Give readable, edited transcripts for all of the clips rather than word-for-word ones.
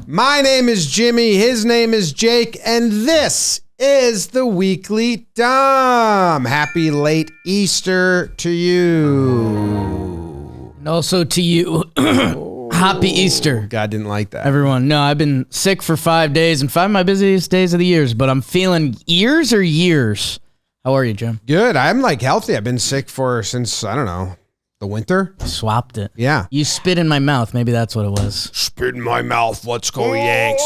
My name is Jimmy. His name is Jake. And this is the Weekly Dom. Happy late Easter to you. And also to you. Happy Easter. God didn't like that. Everyone. No, I've been sick for 5 days and 5 of my busiest days of the years, but I'm feeling years. How are you, Jim? Good. I'm like healthy. I've been sick since, I don't know, the winter. Swapped it. Yeah. You spit in my mouth. Maybe that's what it was. Spit in my mouth. Let's go, Yanks.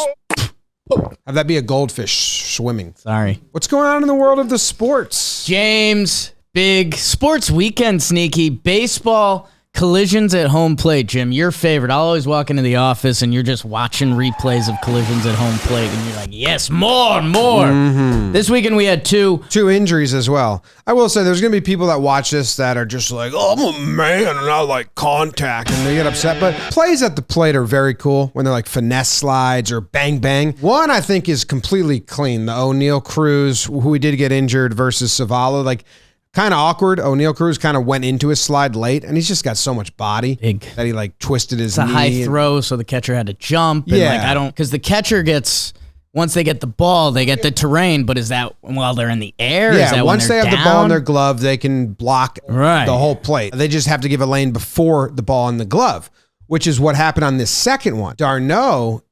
Have that be a goldfish swimming. Sorry. What's going on in the world of the sports? James, big sports weekend sneaky. Baseball collisions at home plate, Jim. Your favorite. I'll always walk into the office and you're just watching replays of collisions at home plate and you're like, yes, more. Mm-hmm. This weekend we had two injuries as well. I will say there's going to be people that watch this that are just like, oh, I'm a man and I like contact, and they get upset. But plays at the plate are very cool when they're like finesse slides or bang bang. One I think is completely clean. The O'Neal Cruz, who he did get injured, versus Zavala, like kind of awkward. O'Neal Cruz kind of went into his slide late, and he's just got so much body that he like twisted his knee. It's a high throw, so the catcher had to jump. And yeah. Because the catcher gets, once they get the ball, they get the terrain, but is that while they're in the air? Yeah, is that once they have down? the ball in their glove, they can block the whole plate. They just have to give a lane before the ball in the glove, which is what happened on this second one. Darno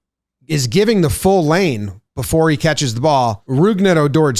is giving the full lane before he catches the ball. Rougned Odor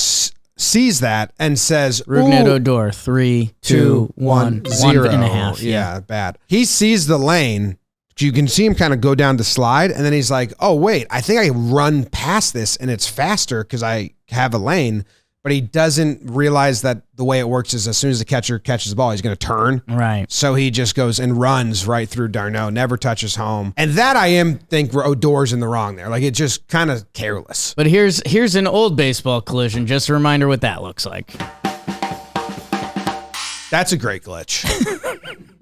sees that and says, Rougned Odor, 3, 2, 1, 0. 1.5. Yeah, bad. He sees the lane. You can see him kind of go down the slide, and then he's like, oh, wait, I think I can run past this, and it's faster because I have a lane. But he doesn't realize that the way it works is as soon as the catcher catches the ball, he's going to turn. Right. So he just goes and runs right through Darno, never touches home. And that I think Odor's in the wrong there. Like, it's just kind of careless. But here's an old baseball collision. Just a reminder what that looks like. That's a great glitch.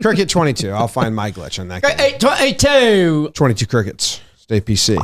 Cricket 22. I'll find my glitch on that. 22. 22 crickets. Stay PC.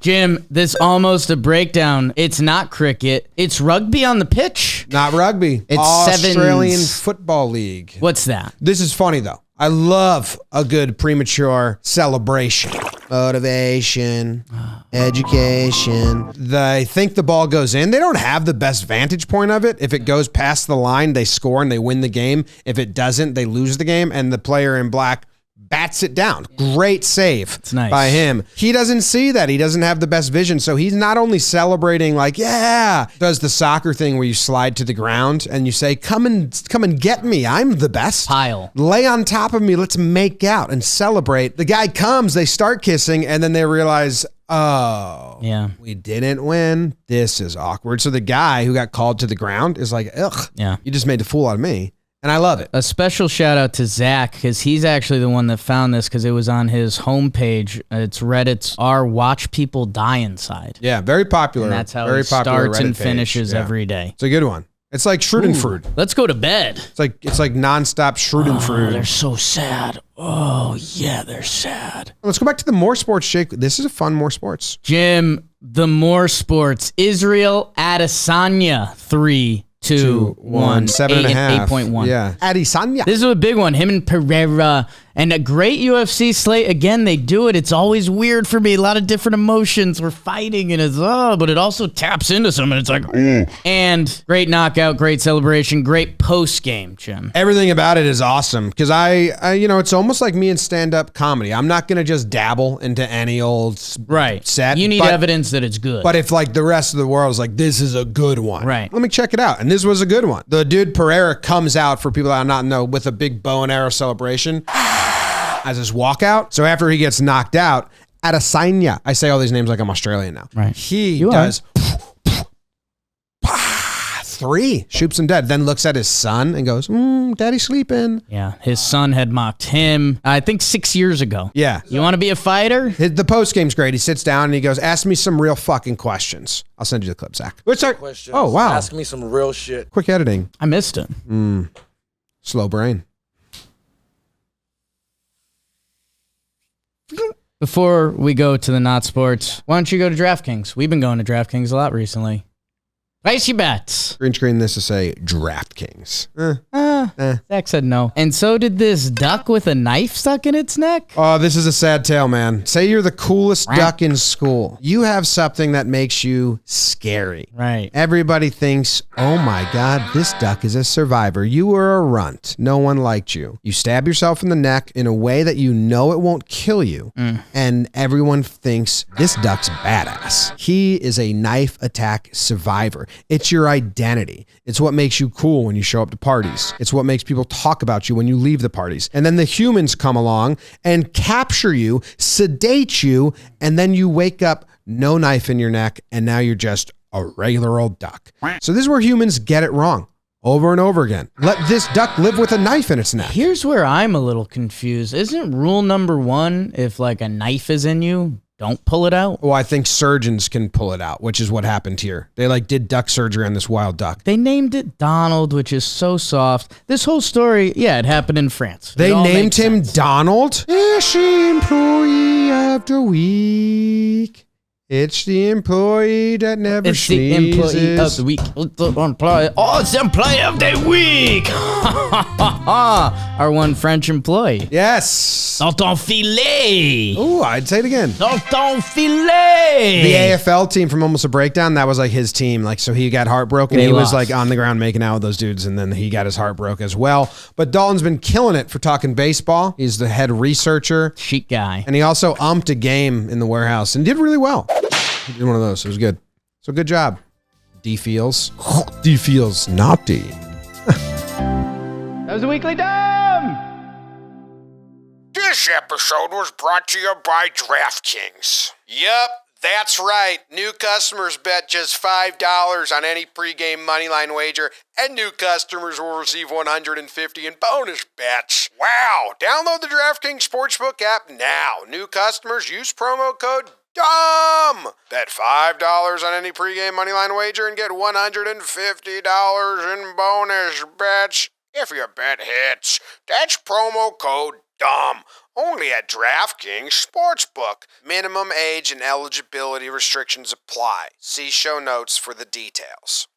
Jim, this almost a breakdown. It's not cricket. It's rugby on the pitch. Not rugby. It's Australian sevens. Football League. What's that? This is funny, though. I love a good premature celebration. Motivation, education. They think the ball goes in. They don't have the best vantage point of it. If it goes past the line, they score and they win the game. If it doesn't, they lose the game. And the player in black bats it down. Great save by him. He doesn't see that. He doesn't have the best vision. So he's not only celebrating like, yeah, does the soccer thing where you slide to the ground and you say, come and get me. I'm the best. Pile. Lay on top of me. Let's make out and celebrate. The guy comes, they start kissing, and then they realize, oh, yeah, we didn't win. This is awkward. So the guy who got called to the ground is like, ugh, yeah, you just made a fool out of me. And I love it. A special shout out to Zach, because he's actually the one that found this because it was on his homepage. It's Reddit's r Watch People Die Inside. Yeah, very popular. And that's how very it starts Reddit and page. finishes every day. It's a good one. It's like Schadenfreude. Let's go to bed. It's like nonstop Schadenfreude. Oh, they're so sad. Oh, yeah, they're sad. Let's go back to the more sports, Jake. This is a fun more sports. Jim, the more sports. Israel Adesanya, 3, 2, 1, 7.5. 8.1. Yeah. Adesanya. This is a big one. Him and Pereira. And a great UFC slate. Again, they do it. It's always weird for me. A lot of different emotions. We're fighting and it's, but it also taps into some and it's like, And great knockout, great celebration, great post game, Jim. Everything about it is awesome because I it's almost like me in stand-up comedy. I'm not going to just dabble into any old set. You need evidence that it's good. But if like the rest of the world is like, this is a good one. Right. Let me check it out. And this was a good one. The dude Pereira comes out, for people that not know, with a big bow and arrow celebration as his walkout. So after he gets knocked out, Adesanya, I say all these names like I'm Australian now. Right. He does 3, shoots him dead, then looks at his son and goes, daddy's sleeping. Yeah, his son had mocked him, I think 6 years ago. Yeah. You want to be a fighter? The post game's great. He sits down and he goes, ask me some real fucking questions. I'll send you the clip, Zach. What's our questions? Oh, wow. Ask me some real shit. Quick editing. I missed it. Slow brain. Before we go to the not sports, why don't you go to DraftKings? We've been going to DraftKings a lot recently. Place your bets. Green screen this to say DraftKings. Zach said no. And so did this duck with a knife stuck in its neck. Oh, this is a sad tale, man. Say you're the coolest duck in school. You have something that makes you scary. Right. Everybody thinks, oh my God, this duck is a survivor. You were a runt. No one liked you. You stab yourself in the neck in a way that you know it won't kill you. And everyone thinks this duck's badass. He is a knife attack survivor. It's your identity. It's what makes you cool when you show up to parties. It's what makes people talk about you when you leave the parties. And then the humans come along and capture you, sedate you, and then you wake up, no knife in your neck, and now you're just a regular old duck. So this is where humans get it wrong over and over again. Let this duck live with a knife in its neck. Here's where I'm a little confused. Isn't rule number 1, if like a knife is in you, don't pull it out? Well, I think surgeons can pull it out, which is what happened here. They like did duck surgery on this wild duck. They named it Donald, which is so soft. This whole story, yeah, it happened in France. They named him Donald? It's the employee of the week. It's the employee that never sneezes. It's the employee of the week. Oh, it's the employee of the week. Our one French employee. Yes. Tonton Filet. Ooh, I'd say it again. Tonton Filet. The AFL team from Almost a Breakdown, that was like his team. Like, so he got heartbroken. He was like on the ground making out with those dudes, and then he got his heart broke as well. But Dalton's been killing it for talking baseball. He's the head researcher. Chic guy. And he also umped a game in the warehouse and did really well. He did one of those. It was good. So good job. D feels. D feels naughty. That was a weekly dumb. This episode was brought to you by DraftKings. Yep, that's right. New customers bet just $5 on any pregame moneyline wager, and new customers will receive $150 in bonus bets. Wow! Download the DraftKings Sportsbook app now. New customers use promo code DUMB. Bet $5 on any pregame moneyline wager and get $150 in bonus bets if your bet hits. That's promo code DUMB. Only at DraftKings Sportsbook. Minimum age and eligibility restrictions apply. See show notes for the details.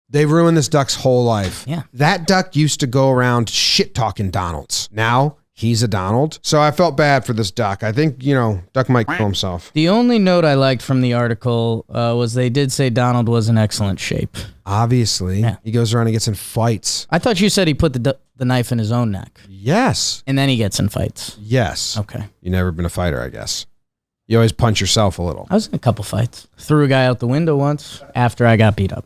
They ruined this duck's whole life. Yeah. That duck used to go around shit-talking Donalds. Now he's a Donald. So I felt bad for this duck. I think, duck might kill himself. The only note I liked from the article was they did say Donald was in excellent shape. Obviously. Yeah. He goes around and gets in fights. I thought you said he put the knife in his own neck. Yes. And then he gets in fights. Yes. Okay. You've never been a fighter, I guess. You always punch yourself a little. I was in a couple fights. Threw a guy out the window once after I got beat up.